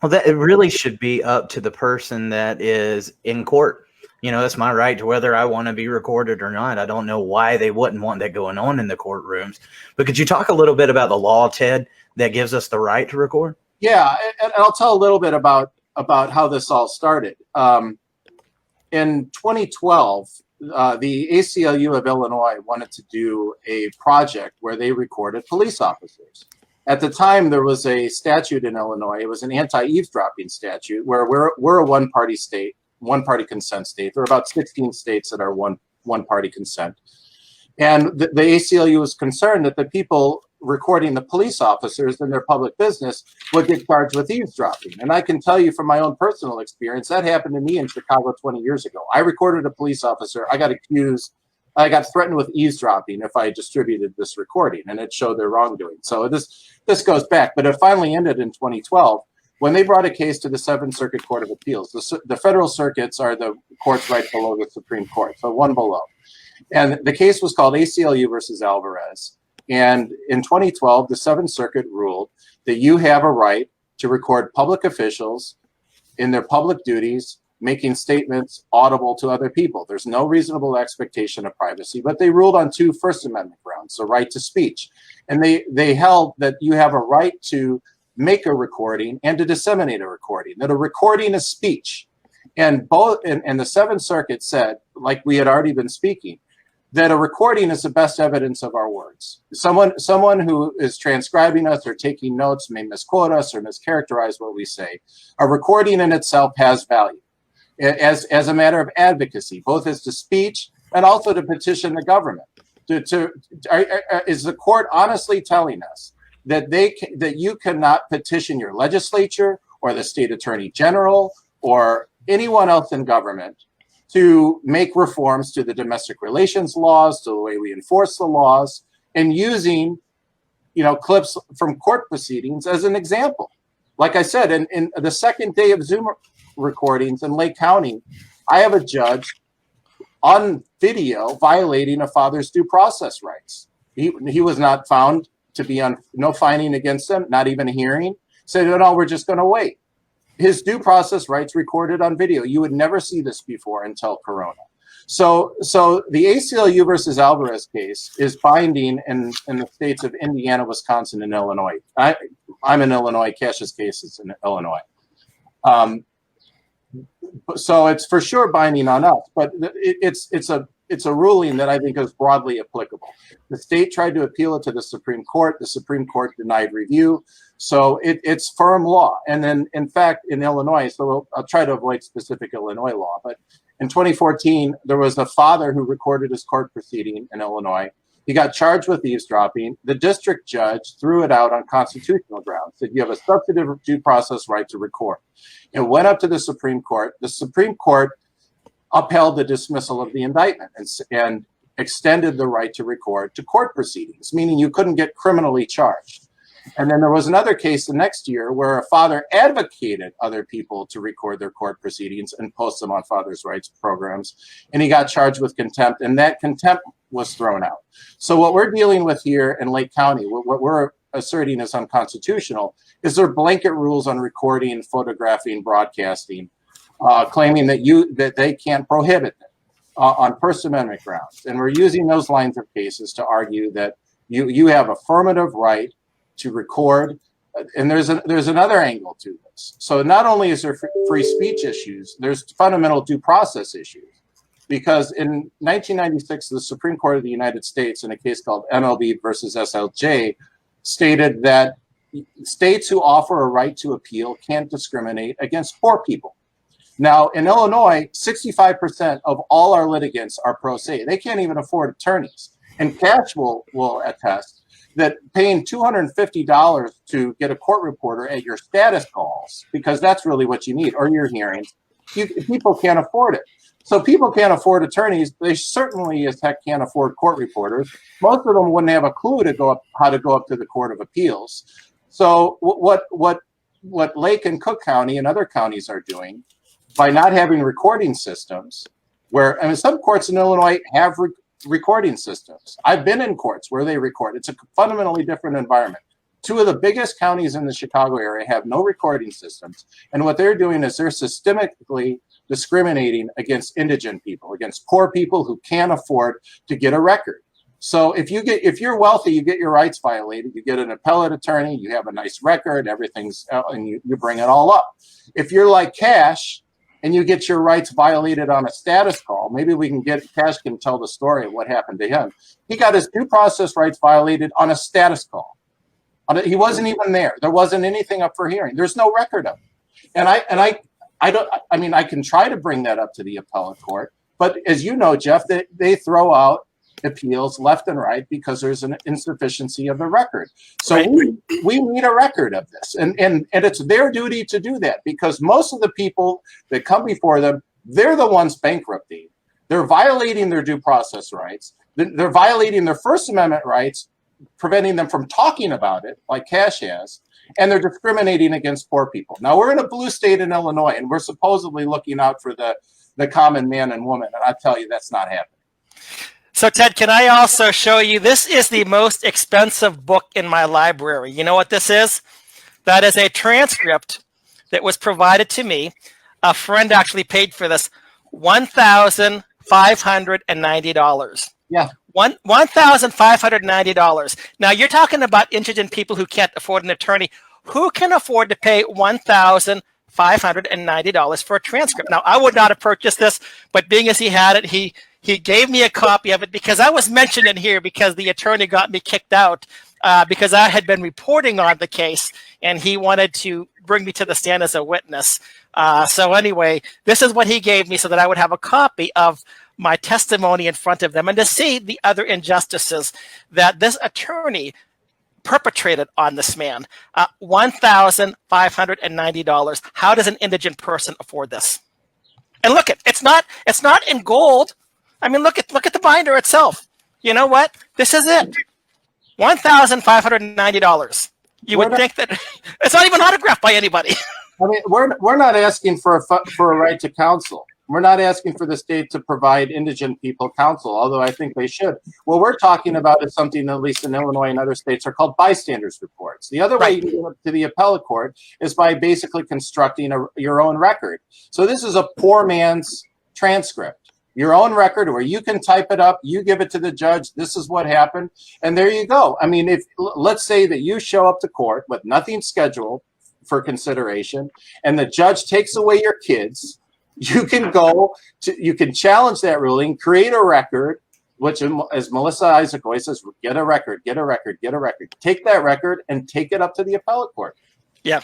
Well, that it really should be up to the person that is in court. That's my right to whether I want to be recorded or not. I don't know why they wouldn't want that going on in the courtrooms. But could you talk a little bit about the law, Ted, that gives us the right to record? Yeah, and I'll tell a little bit about how this all started. In 2012, the ACLU of Illinois wanted to do a project where they recorded police officers. At the time, there was a statute in Illinois. It was an anti-eavesdropping statute where we're a one-party state, one-party consent state. There are about 16 states that are one-party consent. And the ACLU was concerned that the people recording the police officers in their public business would get charged with eavesdropping. And I can tell you from my own personal experience, that happened to me in Chicago 20 years ago. I recorded a police officer. I got threatened with eavesdropping if I distributed this recording, and it showed their wrongdoing. So this goes back, but it finally ended in 2012 when they brought a case to the Seventh Circuit Court of Appeals. The federal circuits are the courts right below the Supreme Court, so one below. And the case was called ACLU versus Alvarez. And in 2012, the Seventh Circuit ruled that you have a right to record public officials in their public duties, making statements audible to other people. There's no reasonable expectation of privacy, but they ruled on two First Amendment grounds, the right to speech. And they held that you have a right to make a recording and to disseminate a recording, that a recording is speech. And the Seventh Circuit said, like we had already been speaking, that a recording is the best evidence of our words. Someone who is transcribing us or taking notes may misquote us or mischaracterize what we say. A recording in itself has value as a matter of advocacy, both as to speech and also to petition the government. Is the court honestly telling us that you cannot petition your legislature or the state attorney general or anyone else in government to make reforms to the domestic relations laws, to the way we enforce the laws, and using, clips from court proceedings as an example? Like I said, in the second day of Zoom recordings in Lake County, I have a judge on video violating a father's due process rights. He was not found to be on no finding against him, not even a hearing. Said, no, we're just going to wait. His due process rights recorded on video. You would never see this before until Corona. So the ACLU versus Alvarez case is binding in the states of Indiana, Wisconsin, and Illinois. I'm in Illinois. Kash's case is in Illinois. So it's for sure binding on us, but it's a ruling that I think is broadly applicable. The state tried to appeal it to the Supreme Court. The Supreme Court denied review. So it's firm law. And then, in fact, in Illinois, so I'll try to avoid specific Illinois law, but in 2014, there was a father who recorded his court proceeding in Illinois. He got charged with eavesdropping. The district judge threw it out on constitutional grounds, that you have a substantive due process right to record. It went up to the Supreme Court. The Supreme Court upheld the dismissal of the indictment and extended the right to record to court proceedings, meaning you couldn't get criminally charged. And then there was another case the next year where a father advocated other people to record their court proceedings and post them on fathers' rights programs. And he got charged with contempt, and that contempt was thrown out. So what we're dealing with here in Lake County, what we're asserting is unconstitutional, is there blanket rules on recording, photographing, broadcasting, claiming that they can't prohibit it on First Amendment grounds. And we're using those lines of cases to argue that you have affirmative right to record. And there's another angle to this. So not only is there free speech issues, there's fundamental due process issues. Because in 1996, the Supreme Court of the United States, in a case called MLB versus SLJ, stated that states who offer a right to appeal can't discriminate against poor people. Now, in Illinois, 65% of all our litigants are pro se. They can't even afford attorneys. And Kash will attest that paying $250 to get a court reporter at your status calls, because that's really what you need, or your hearings, people can't afford it. So people can't afford attorneys. They certainly as heck can't afford court reporters. Most of them wouldn't have a clue how to go up to the Court of Appeals. So what Lake and Cook County and other counties are doing by not having recording systems, some courts in Illinois have recording systems. I've been in courts where they record. It's a fundamentally different environment. Two of the biggest counties in the Chicago area have no recording systems. And what they're doing is they're systemically discriminating against indigent people, against poor people who can't afford to get a record. So if you're wealthy, you get your rights violated, you get an appellate attorney, you have a nice record, everything's, and you bring it all up. If you're like Kash and you get your rights violated on a status call, maybe Kash can tell the story of what happened to him. He got his due process rights violated on a status call. He wasn't even there. There wasn't anything up for hearing. There's no record of it. And I can try to bring that up to the appellate court, but as you know, Jeff, they throw out appeals left and right because there's an insufficiency of the record. So right. we need a record of this, and it's their duty to do that, because most of the people that come before them, they're the ones bankrupting. They're violating their due process rights. They're violating their First Amendment rights, preventing them from talking about it like Kash has, and they're discriminating against poor people. Now, we're in a blue state in Illinois, and we're supposedly looking out for the common man and woman, and I tell you, that's not happening. So, Ted, can I also show you, this is the most expensive book in my library. You know what this is? That is a transcript that was provided to me. A friend actually paid for this, $1,590. Yeah. $1,590. Now, you're talking about indigent people who can't afford an attorney. Who can afford to pay $1,590 for a transcript? Now, I would not have purchased this, but being as he had it, he gave me a copy of it because I was mentioned in here because the attorney got me kicked out because I had been reporting on the case, and he wanted to bring me to the stand as a witness. So anyway, this is what he gave me so that I would have a copy of my testimony in front of them and to see the other injustices that this attorney perpetrated on this man. $1,590. How does an indigent person afford this? And look, it's not in gold. I mean, look at the binder itself. You know what? This is it. $1,590. You would think that it's not even autographed by anybody. I mean, we're not asking for a right to counsel. We're not asking for the state to provide indigent people counsel, although I think they should. What we're talking about is something, at least in Illinois and other states, are called bystanders reports. The other way you can get to the appellate court is by basically constructing your own record. So this is a poor man's transcript, your own record, where you can type it up, you give it to the judge, this is what happened, and there you go. I mean, let's say that you show up to court with nothing scheduled for consideration, and the judge takes away your kids. You can you can challenge that ruling, create a record, which, as Melissa Isaac always says, get a record, get a record, get a record. Take that record and take it up to the appellate court. Yeah.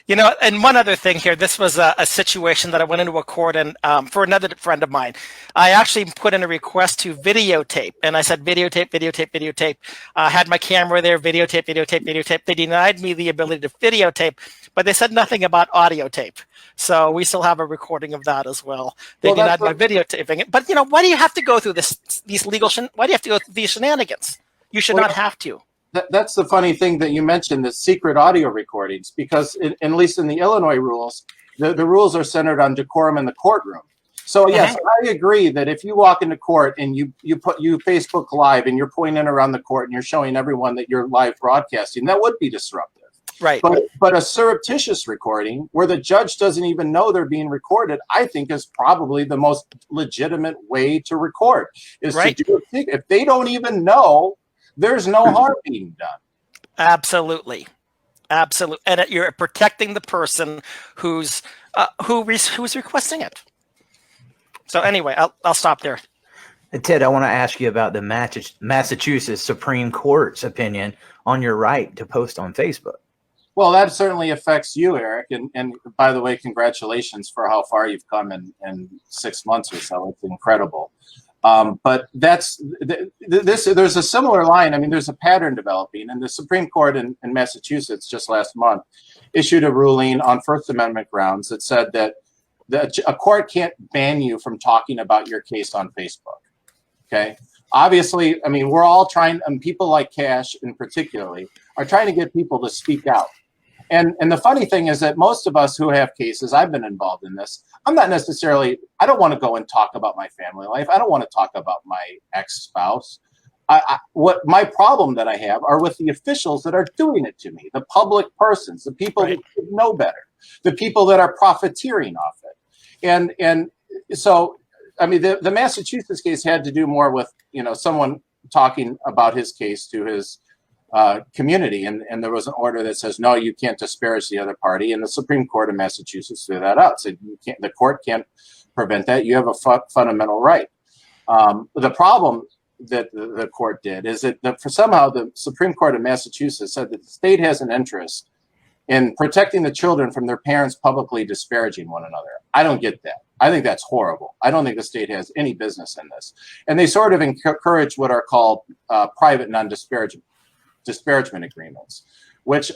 You know, and one other thing here, this was a situation that I went into a court and for another friend of mine. I actually put in a request to videotape, and I said videotape. I had my camera there, videotape. They denied me the ability to videotape, but they said nothing about audio tape. So we still have a recording of that as well. They denied my videotaping it. But, you know, why do you have to go through these legal, why do you have to go through these shenanigans? You should not have to. That's the funny thing that you mentioned, the secret audio recordings, because at least in the Illinois rules, the rules are centered on decorum in the courtroom. So yes, I agree that if you walk into court and you Facebook Live and you're pointing around the court and you're showing everyone that you're live broadcasting, that would be disruptive. Right. But a surreptitious recording where the judge doesn't even know they're being recorded, I think is probably the most legitimate way to record. Is to do it. If they don't even know, there's no harm being done. Absolutely. And you're protecting the person who's requesting it. So anyway, I'll stop there. Ted, I want to ask you about the Massachusetts Supreme Court's opinion on your right to post on Facebook. Well, that certainly affects you, Eric. And by the way, congratulations for how far you've come in 6 months or so. It's incredible. But there's a similar line. I mean, there's a pattern developing, and the Supreme Court in Massachusetts just last month issued a ruling on First Amendment grounds that said that a court can't ban you from talking about your case on Facebook. Okay. Obviously, I mean, we're all trying, and people like Kash in particularly are trying to get people to speak out. And the funny thing is that most of us who have cases, I've been involved in this, I don't want to go and talk about my family life. I don't want to talk about my ex-spouse. what my problem that I have are with the officials that are doing it to me, the public persons, the people who should know better, the people that are profiteering off it. And so, I mean, the Massachusetts case had to do more with, someone talking about his case to his community, and there was an order that says, no, you can't disparage the other party, and the Supreme Court of Massachusetts threw that out, said the court can't prevent that, you have a fundamental right. The problem that the court did is that for somehow the Supreme Court of Massachusetts said that the state has an interest in protecting the children from their parents publicly disparaging one another. I don't get that. I think that's horrible. I don't think the state has any business in this. And they sort of encourage what are called private non-disparagement agreements, which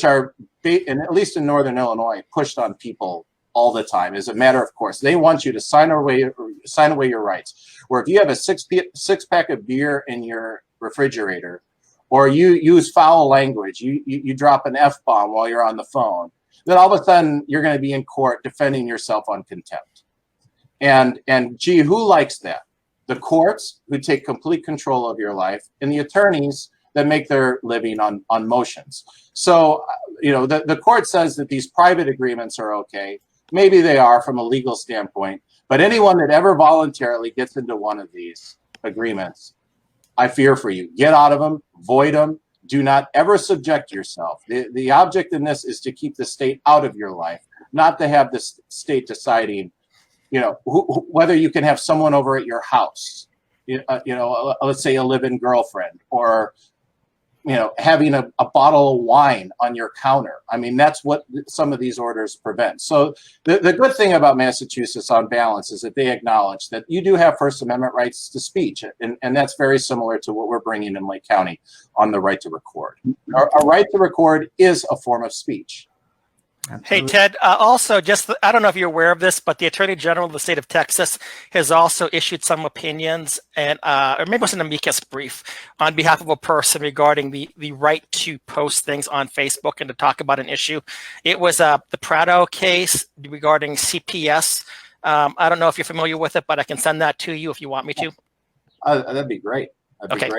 are, at least in Northern Illinois, pushed on people all the time as a matter of course. They want you to sign away your rights. Where if you have a six-pack of beer in your refrigerator, or you use foul language, you drop an F-bomb while you're on the phone, then all of a sudden you're going to be in court defending yourself on contempt. And gee, who likes that? The courts, who take complete control of your life, and the attorneys that make their living on motions. So, the court says that these private agreements are okay. Maybe they are from a legal standpoint, but anyone that ever voluntarily gets into one of these agreements, I fear for you. Get out of them, void them. Do not ever subject yourself. The object in this is to keep the state out of your life, not to have the state deciding, whether you can have someone over at your house, let's say a live-in girlfriend, or having a bottle of wine on your counter. I mean, that's what some of these orders prevent. So the good thing about Massachusetts on balance is that they acknowledge that you do have First Amendment rights to speech. And that's very similar to what we're bringing in Lake County on the right to record. A right to record is a form of speech. Hey, Ted, also, I don't know if you're aware of this, but the Attorney General of the state of Texas has also issued some opinions, and or maybe it was an amicus brief on behalf of a person regarding the right to post things on Facebook and to talk about an issue. It was the Prado case regarding CPS. I don't know if you're familiar with it, but I can send that to you if you want me to. That'd be great. Okay.